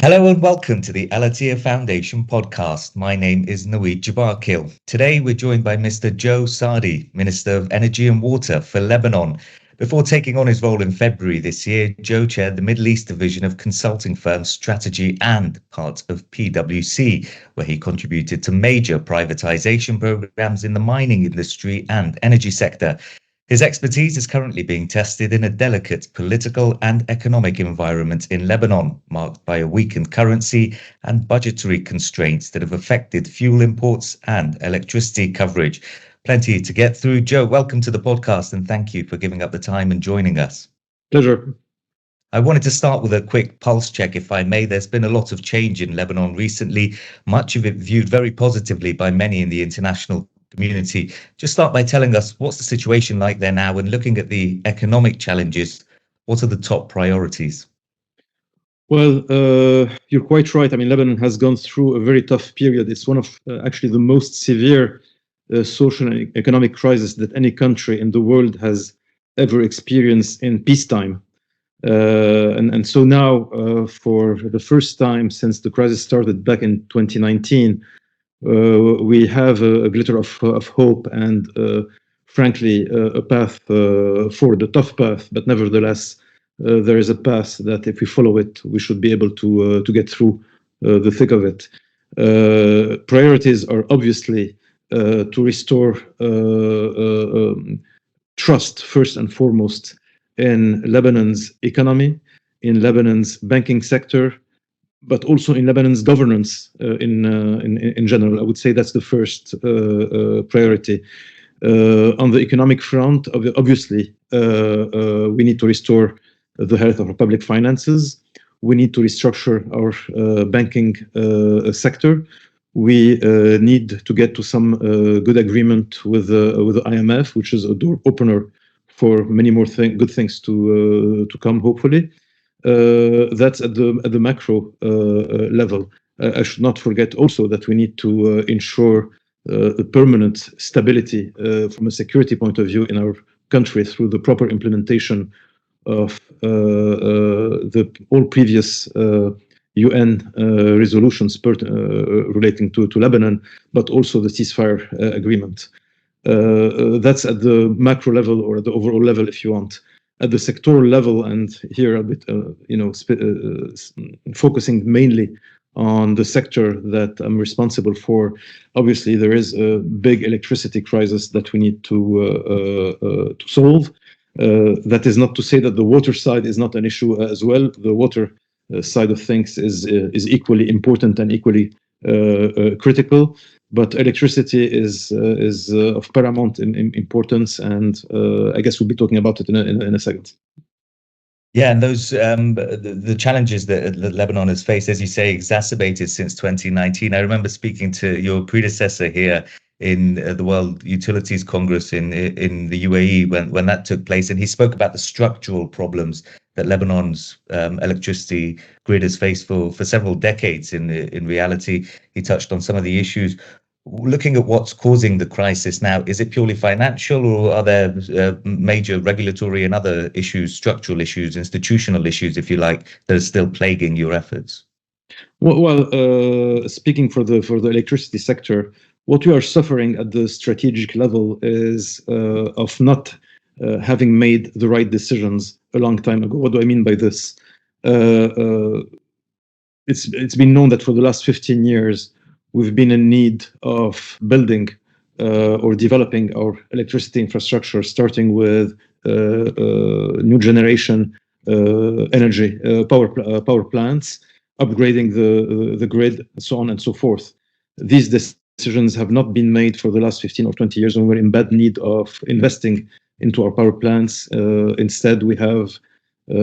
Hello and welcome to the Al-Attiyah Foundation podcast. My name is Nawaf Jabarkil. Today we're joined by Mr. Joe Saddi, Minister of Energy and Water for Lebanon. Before taking on his role in February this year, Joe chaired the Middle East division of consulting firm Strategy and part of PwC, where he contributed to major privatization programs in the mining industry and energy sector. His expertise is currently being tested in a delicate political and economic environment in Lebanon, marked by a weakened currency and budgetary constraints that have affected fuel imports and electricity coverage. Plenty to get through. Joe, welcome to the podcast and thank you for giving up the time and joining us. Pleasure. I wanted to start with a quick pulse check, if I may. There's been a lot of change in Lebanon recently, much of it viewed very positively by many in the international community. Just start by telling us what's the situation like there now, and looking at the economic challenges, what are the top priorities? Well, you're quite right. I mean, Lebanon has gone through a very tough period. It's one of actually the most severe social and economic crisis that any country in the world has ever experienced in peacetime. And so now, for the first time since the crisis started back in 2019, we have a glitter of hope and, frankly, a path forward, a tough path, but nevertheless, there is a path that if we follow it, we should be able to get through the thick of it. Priorities are obviously to restore trust, first and foremost, in Lebanon's economy, in Lebanon's banking sector, but also in Lebanon's governance in general. I would say that's the first priority. On the economic front, obviously, we need to restore the health of our public finances. We need to restructure our banking sector. We need to get to some good agreement with the IMF, which is a door opener for many more good things to come, hopefully. That's at the macro level. I should not forget also that we need to ensure the permanent stability from a security point of view in our country through the proper implementation of all previous UN resolutions relating to Lebanon, but also the ceasefire agreement. That's at the macro level or at the overall level, if you want. At the sectoral level, and here a bit, focusing mainly on the sector that I'm responsible for. Obviously, there is a big electricity crisis that we need to solve. That is not to say that the water side is not an issue as well. The water side of things is equally important and equally critical. But electricity is of paramount importance, and I guess we'll be talking about it in a second. Yeah, and those the challenges that Lebanon has faced, as you say, exacerbated since 2019. I remember speaking to your predecessor here in the World Utilities Congress in the UAE when that took place, and he spoke about the structural problems that Lebanon's electricity grid has faced for several decades. In reality, he touched on some of the issues. Looking at what's causing the crisis now, is it purely financial, or are there major regulatory and other issues, structural issues, institutional issues, if you like, that are still plaguing your efforts? Well, speaking for the electricity sector, what we are suffering at the strategic level is of not having made the right decisions a long time ago. What do I mean by this? It's been known that for the last 15 years, we've been in need of building or developing our electricity infrastructure, starting with new generation energy power plants, upgrading the grid, so on and so forth. These decisions have not been made for the last 15 or 20 years when we're in bad need of investing into our power plants. Instead, we have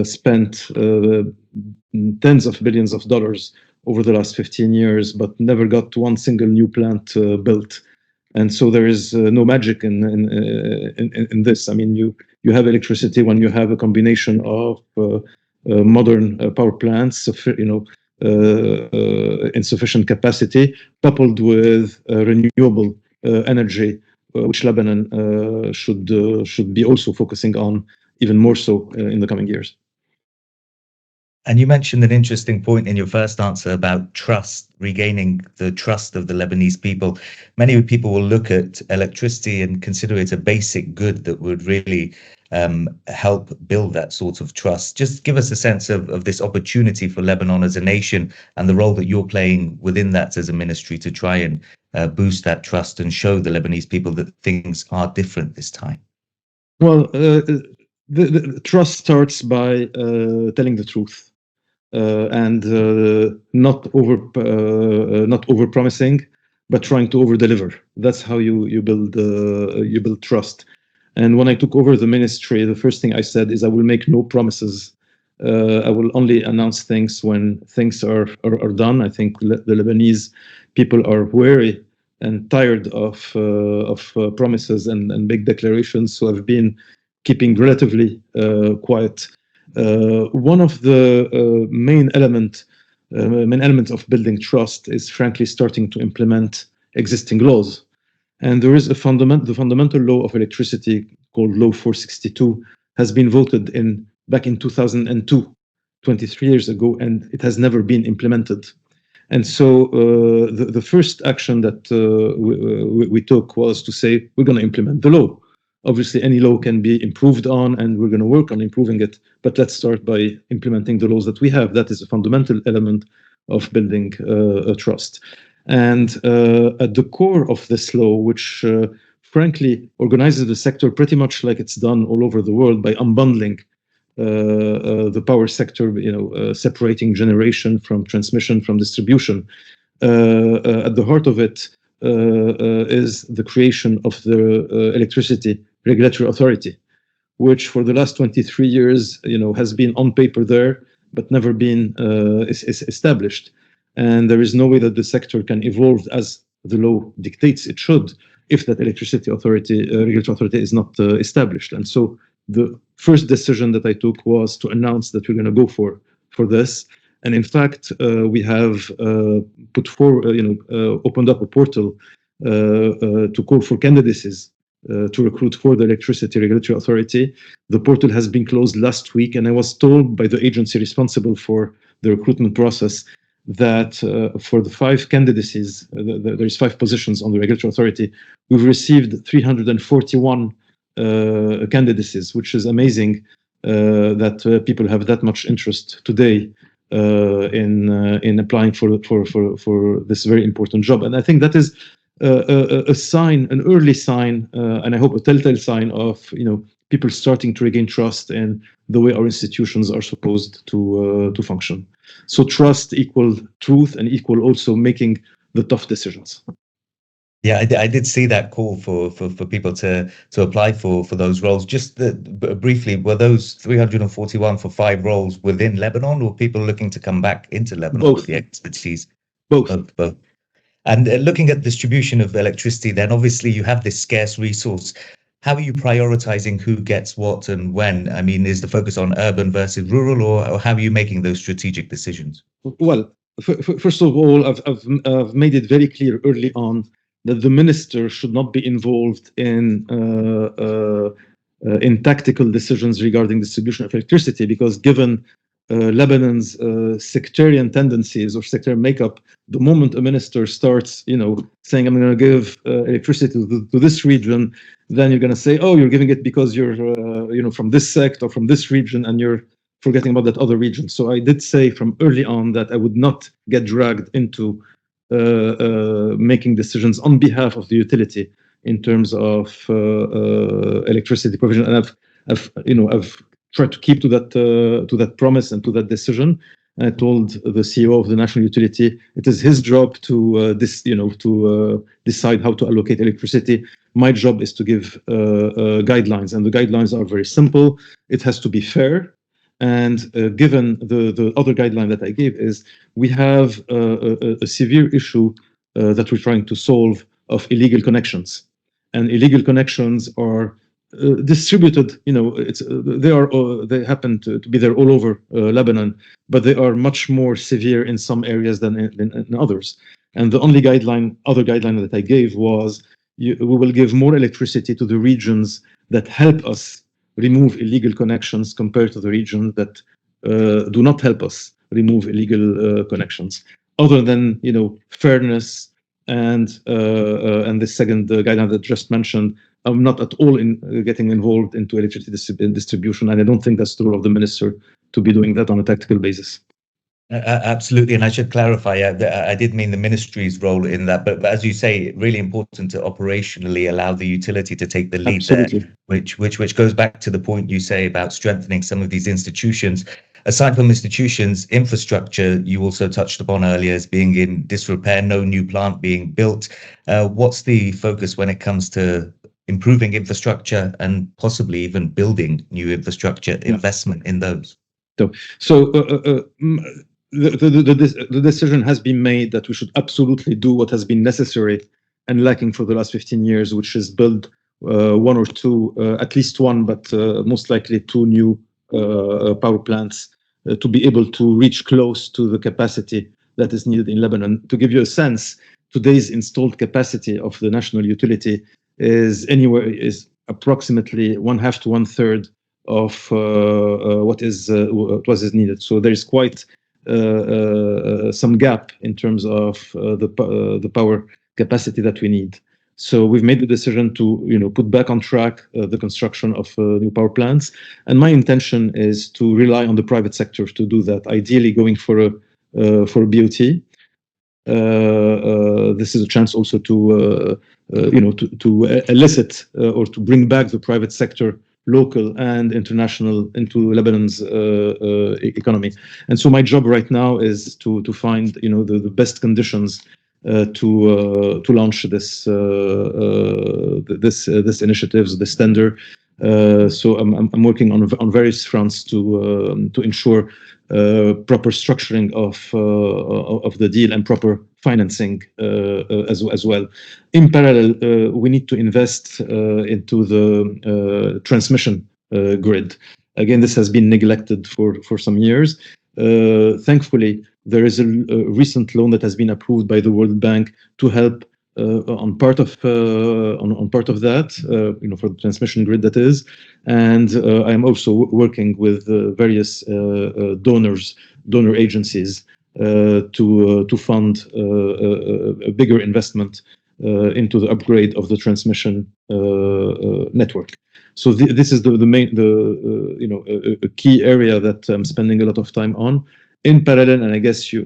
spent tens of billions of dollars over the last 15 years, but never got one single new plant built. And so there is no magic in this. I mean, you have electricity when you have a combination of modern power plants, in sufficient capacity, coupled with renewable energy, which Lebanon should be also focusing on even more so in the coming years. And you mentioned an interesting point in your first answer about trust, regaining the trust of the Lebanese people. Many people will look at electricity and consider it a basic good that would really help build that sort of trust. Just give us a sense of this opportunity for Lebanon as a nation and the role that you're playing within that as a ministry to try and boost that trust and show the Lebanese people that things are different this time. Well, the trust starts by telling the truth. And not over promising, but trying to over deliver. That's how you build trust. And when I took over the ministry, the first thing I said is I will make no promises. I will only announce things when things are done. I think the Lebanese people are weary and tired of promises and big declarations, so I've been keeping relatively quiet. One of the main elements of building trust is frankly starting to implement existing laws. And there is the fundamental law of electricity called Law 462 has been voted back in 2002, 23 years ago, and it has never been implemented. And so the first action that we took was to say, we're going to implement the law. Obviously, any law can be improved on, and we're going to work on improving it. But let's start by implementing the laws that we have. That is a fundamental element of building a trust. And at the core of this law, which frankly organizes the sector pretty much like it's done all over the world by unbundling the power sector, separating generation from transmission from distribution. At the heart of it is the creation of the Electricity Regulatory Authority, which for the last 23 years, has been on paper there, but never been established. And there is no way that the sector can evolve as the law dictates it should if that Electricity Regulatory Authority is not established. And so the first decision that I took was to announce that we're going to go for this. And in fact, we have opened up a portal to call for candidacies to recruit for the Electricity Regulatory Authority. The portal has been closed last week, and I was told by the agency responsible for the recruitment process that for the 5 candidacies, there's 5 positions on the Regulatory Authority, we've received 341 candidacies, which is amazing that people have that much interest today in applying for this very important job. And I think that is a sign, an early sign, and I hope a telltale sign of people starting to regain trust in the way our institutions are supposed to function. So trust equal truth and equal also making the tough decisions. Yeah, I did see that call for people to apply for those roles. Just briefly, were those 341 for 5 roles within Lebanon, or people looking to come back into Lebanon Both. with the expertise? Both. Both. And looking at distribution of electricity, then obviously you have this scarce resource. How are you prioritizing who gets what and when? I mean, is the focus on urban versus rural, or how are you making those strategic decisions? Well, first of all, I've made it very clear early on that the minister should not be involved in tactical decisions regarding distribution of electricity, because given Lebanon's sectarian tendencies or sectarian makeup, the moment a minister starts, saying, I'm going to give electricity to this region, then you're going to say, oh, you're giving it because you're, from this sect or from this region, and you're forgetting about that other region. So I did say from early on that I would not get dragged into making decisions on behalf of the utility in terms of electricity provision, and I've tried to keep to that promise and to that decision. And I told the CEO of the national utility it is his job to decide how to allocate electricity. My job is to give guidelines, and the guidelines are very simple. It has to be fair. And given the other guideline that I gave is we have a severe issue that we're trying to solve of illegal connections. And illegal connections are distributed, they happen to be there all over Lebanon, but they are much more severe in some areas than in others. And the only other guideline that I gave was we will give more electricity to the regions that help us remove illegal connections compared to the region that do not help us remove illegal connections, other than fairness and the second guideline that just mentioned. I'm not at all getting involved into electricity distribution, and I don't think that's the role of the minister to be doing that on a tactical basis. Absolutely, and I should clarify, I did mean the ministry's role in that, but as you say, really important to operationally allow the utility to take the lead. Absolutely. There, which goes back to the point you say about strengthening some of these institutions. Aside from institutions, infrastructure you also touched upon earlier as being in disrepair, no new plant being built. What's the focus when it comes to improving infrastructure and possibly even building new infrastructure, investment in those? So the decision has been made that we should absolutely do what has been necessary and lacking for the last 15 years, which is build one or two, at least one, but most likely two new power plants to be able to reach close to the capacity that is needed in Lebanon. To give you a sense, today's installed capacity of the national utility is approximately 1/2 to 1/3 of what is needed. So there is quite some gap in terms of the power capacity that we need. So we've made the decision to put back on track the construction of new power plants, and my intention is to rely on the private sector to do that. Ideally, going for a BOT. This is a chance also to elicit or to bring back the private sector, local and international, into Lebanon's economy. And so my job right now is to find the best conditions to launch this initiatives, this tender. So I'm working on various fronts to ensure proper structuring of the deal and proper financing as well. In parallel, we need to invest into the transmission grid. Again, this has been neglected for some years. Thankfully, there is a recent loan that has been approved by the World Bank to help on part of that, for the transmission grid, that is. And I am also working with various donor agencies to fund a bigger investment into the upgrade of the transmission network. So this is the main, a key area that I'm spending a lot of time on. In parallel, and I guess you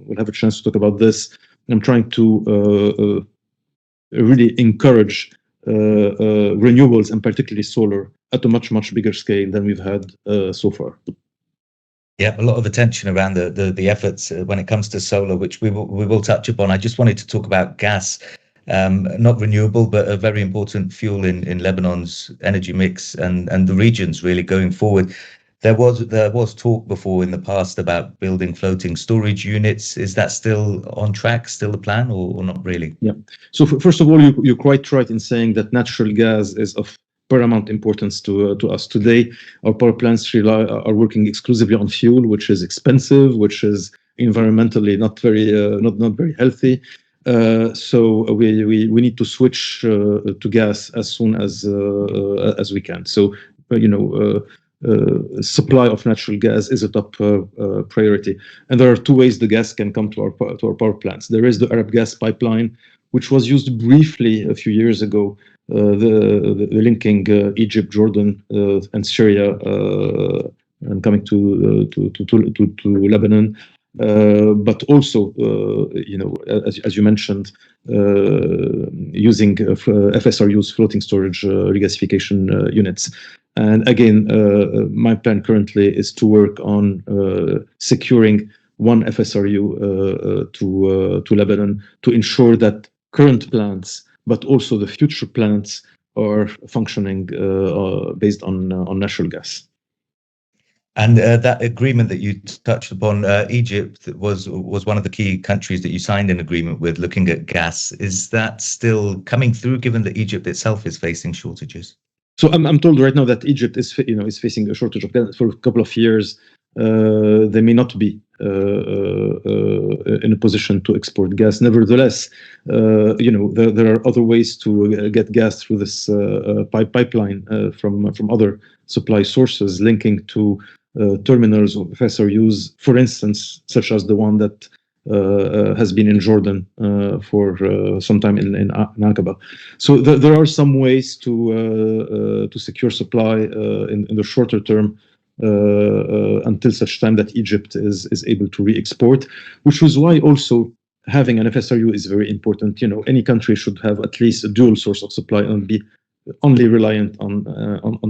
will have a chance to talk about this, I'm trying to really encourage renewables, and particularly solar, at a much bigger scale than we've had so far. Yeah, a lot of attention around the efforts when it comes to solar, which we will touch upon. I just wanted to talk about gas, not renewable, but a very important fuel in Lebanon's energy mix and the regions really going forward. There was talk before in the past about building floating storage units. Is that still on track, still the plan, or not really? Yeah. So first of all, you're quite right in saying that natural gas is of paramount importance to us today. Our power plants are working exclusively on fuel, which is expensive, which is environmentally not very healthy. So we need to switch to gas as soon as we can. So supply of natural gas is a top priority, and there are two ways the gas can come to our power plants. There is the Arab gas pipeline, which was used briefly a few years ago, the linking Egypt, Jordan, and Syria, and coming to Lebanon. But also, as you mentioned, using FSRUs, floating storage regasification units. And again, my plan currently is to work on securing one FSRU to Lebanon to ensure that current plants, but also the future plants, are functioning based on natural gas. And that agreement that you touched upon, Egypt was one of the key countries that you signed an agreement with, looking at gas. Is that still coming through, given that Egypt itself is facing shortages? So I'm told right now that Egypt is facing a shortage of gas for a couple of years. They may not be in a position to export gas. Nevertheless, there are other ways to get gas through this pipeline from other supply sources, linking to terminals or FSRUs, for instance, such as the one that has been in Jordan for some time in Aqaba. So there are some ways to secure supply in the shorter term until such time that Egypt is able to re-export, which is why also having an FSRU is very important. Any country should have at least a dual source of supply and be only reliant on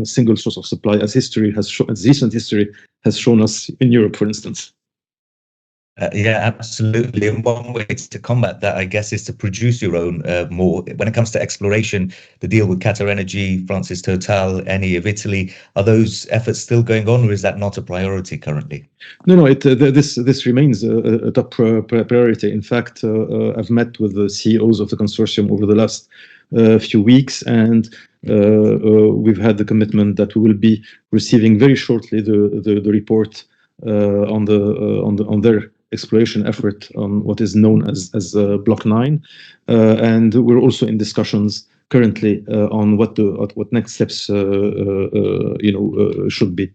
a single source of supply, as recent history has shown us in Europe, for instance. Yeah, absolutely. And one way to combat that, I guess, is to produce your own more. When it comes to exploration, the deal with Qatar Energy, France's Total, Eni of Italy, are those efforts still going on, or is that not a priority currently? No. This remains a top priority. In fact, I've met with the CEOs of the consortium over the last few weeks, and we've had the commitment that we will be receiving very shortly the report on their exploration effort on what is known as Block 9, and we're also in discussions currently on what next steps should be.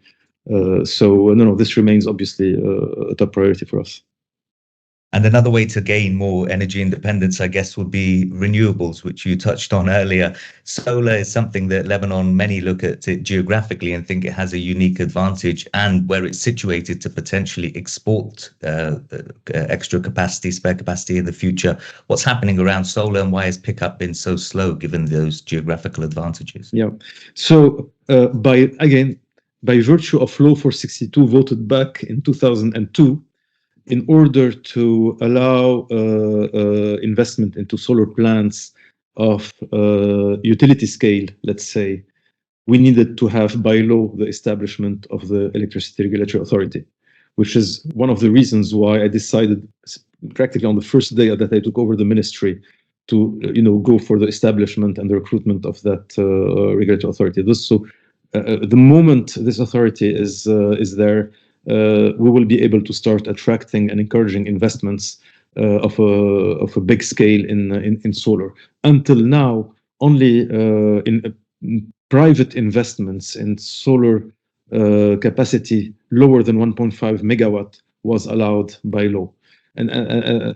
So this remains obviously a top priority for us. And another way to gain more energy independence, I guess, would be renewables, which you touched on earlier. Solar is something that Lebanon, many look at it geographically and think it has a unique advantage, and where it's situated to potentially export extra capacity, spare capacity in the future. What's happening around solar, and why has pickup been so slow given those geographical advantages? Yeah. So by virtue of Law 462 voted back in 2002, in order to allow investment into solar plants of utility scale, let's say, we needed to have by law the establishment of the Electricity Regulatory Authority, which is one of the reasons why I decided practically on the first day that I took over the ministry to go for the establishment and the recruitment of that regulatory authority. The moment this authority is there, we will be able to start attracting and encouraging investments of a big scale in solar. Until now, only in private investments in solar capacity lower than 1.5 megawatt was allowed by law. And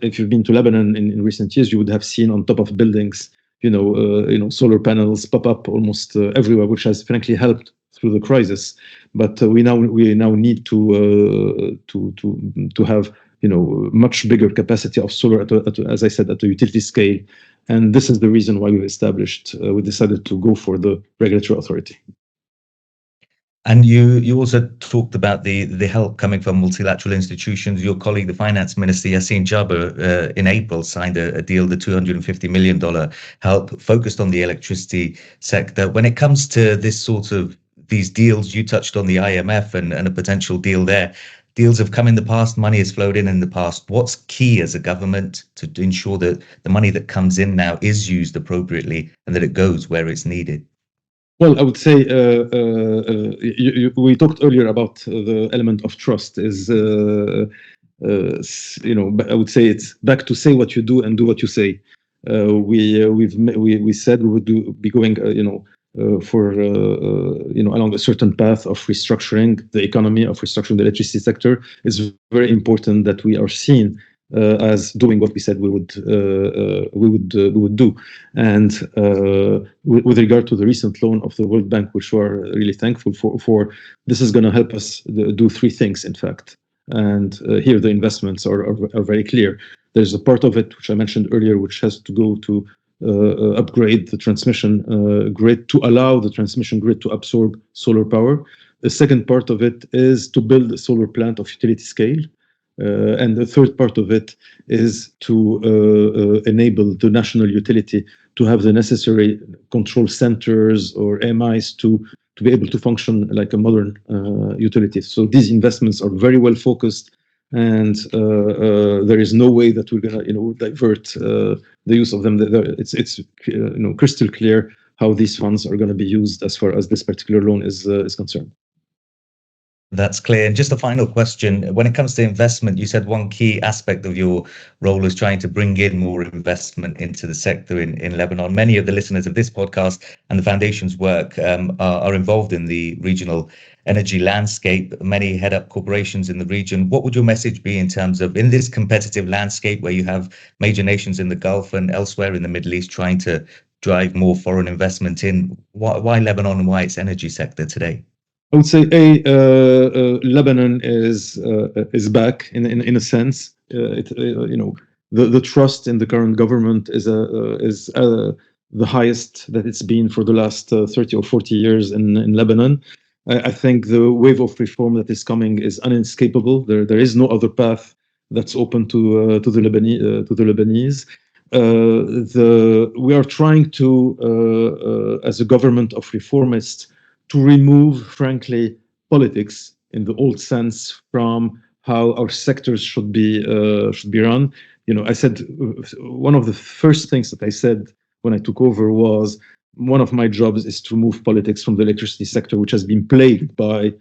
if you've been to Lebanon in recent years, you would have seen on top of buildings, solar panels pop up almost everywhere, which has frankly helped through the crisis. But we now need to have much bigger capacity of solar as I said, at the utility scale, and this is the reason why we decided to go for the regulatory authority. And you also talked about the help coming from multilateral institutions. Your colleague, the finance minister, Yassin Jaber, in April signed a deal, the $250 million help focused on the electricity sector. When it comes to this sort of these deals, you touched on the IMF and a potential deal there. Deals have come in the past, money has flowed in the past. What's key as a government to ensure that the money that comes in now is used appropriately and that it goes where it's needed? Well, I would say we talked earlier about the element of trust. I would say it's back to say what you do and do what you say. We said we would be going, along a certain path of restructuring the economy, of restructuring the electricity sector. It's very important that we are seen as doing what we said we would do. And with regard to the recent loan of the World Bank, which we are really thankful for, this is going to help us do three things, in fact. And here the investments are very clear. There's a part of it, which I mentioned earlier, which has to go to upgrade the transmission grid to allow the transmission grid to absorb solar power. The second part of it is to build a solar plant of utility scale. And the third part of it is to enable the national utility to have the necessary control centers or MIs to be able to function like a modern utility. So these investments are very well focused, and there is no way that we're going to divert the use of them. It's crystal clear how these funds are going to be used as far as this particular loan is concerned. That's clear. And just a final question. When it comes to investment, you said one key aspect of your role is trying to bring in more investment into the sector in Lebanon. Many of the listeners of this podcast and the foundation's work are involved in the regional energy landscape. Many head up corporations in the region. What would your message be in terms of, in this competitive landscape where you have major nations in the Gulf and elsewhere in the Middle East trying to drive more foreign investment in, why Lebanon and why its energy sector today? I would say Lebanon is back in a sense. The trust in the current government is the highest that it's been for the last 30 or 40 years in Lebanon. I think the wave of reform that is coming is unescapable. There is no other path that's open to the Lebanese. We are trying to, as a government of reformists, to remove, frankly, politics in the old sense from how our sectors should be run. I said one of the first things that I said when I took over was one of my jobs is to remove politics from the electricity sector, which has been plagued by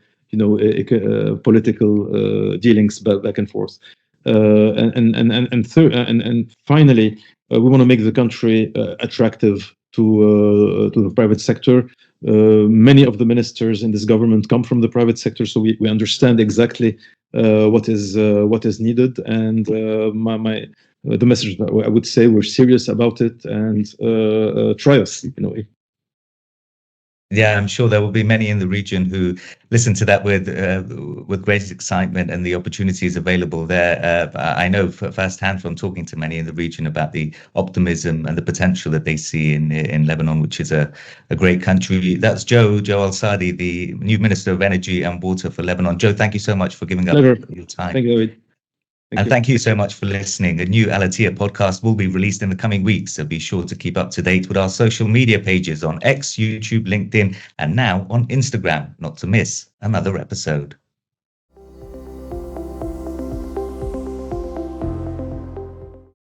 political dealings back and forth. And finally, we want to make the country attractive to the private sector. Many of the ministers in this government come from the private sector, so we understand exactly what is needed. And the message that I would say, we're serious about it, and try us. Yeah, I'm sure there will be many in the region who listen to that with great excitement and the opportunities available there. I know firsthand from talking to many in the region about the optimism and the potential that they see in Lebanon, which is a great country. That's Joe Al-Saddi, the new Minister of Energy and Water for Lebanon. Joe, thank you so much for giving up your time. Thank you, David. Thank you so much for listening. A new Al-Attiyah podcast will be released in the coming weeks, so be sure to keep up to date with our social media pages on X, YouTube, LinkedIn, and now on Instagram, not to miss another episode.